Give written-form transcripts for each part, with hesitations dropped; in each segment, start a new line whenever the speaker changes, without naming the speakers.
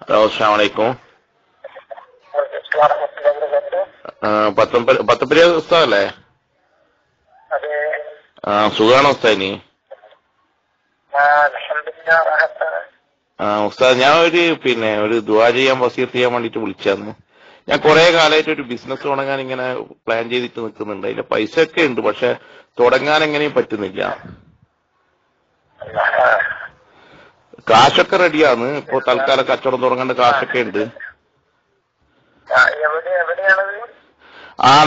Hello, അസ്സലാമു അലൈക്കും. പത്തപ്പരിയ ഉസ്താദല്ലേ? സുഖാണോ ഉസ്താദിനി? ഉസ്താദ്, ഞാൻ ഒരു ദുആ ചെയ്യാൻ വസീയത്ത് ചെയ്യാൻ വേണ്ടിട്ട് വിളിച്ചായിരുന്നു. ഞാൻ കുറെ കാലമായിട്ട് ഒരു ബിസിനസ് തുടങ്ങാൻ ഇങ്ങനെ പ്ലാൻ ചെയ്തിട്ട് നിൽക്കുന്നുണ്ട്. അതിന്റെ പൈസ ഒക്കെ ഉണ്ട്, പക്ഷെ തുടങ്ങാൻ എങ്ങനെയും പറ്റുന്നില്ല. കാശൊക്കെ റെഡിയാണ്. ഇപ്പൊ തൽക്കാലം കച്ചവടം തുടങ്ങേണ്ട കാശൊക്കെ ഉണ്ട്.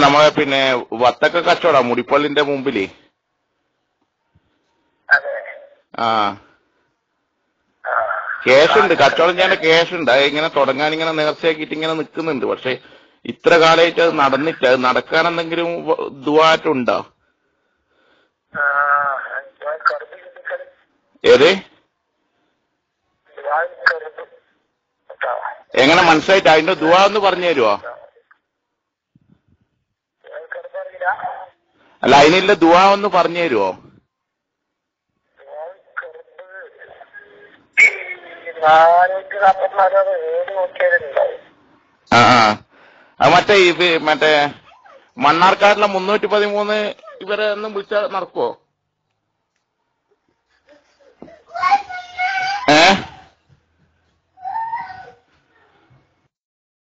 നമ്മളെ വത്തക്ക കച്ചവടം മുടിപ്പള്ളിന്റെ മുമ്പില്. ക്യാഷ് ഉണ്ട്, കച്ചവടം ചെയ്യാൻ ക്യാഷ് ഉണ്ട്. അത് ഇങ്ങനെ തുടങ്ങാൻ ഇങ്ങനെ നേർച്ചയാക്കിയിട്ട് ഇങ്ങനെ നിൽക്കുന്നുണ്ട്. പക്ഷെ ഇത്ര കാലമായിട്ട് അത് നടന്നില്ല. അത് നടക്കാൻ എന്തെങ്കിലും ദുആറ്റുണ്ടോ? ഏത് എങ്ങനെ മനസ്സിലായിട്ട് അതിന്റെ ദുആ ഒന്ന് പറഞ്ഞു തരുമോ? അല്ല, അതിനുള്ള ദുആ ഒന്ന് പറഞ്ഞു തരുമോ? മറ്റേ മണ്ണാർക്കാടിലെ 313 ഇവരെ ഒന്നും വിളിച്ചാൽ നടക്കുവോ?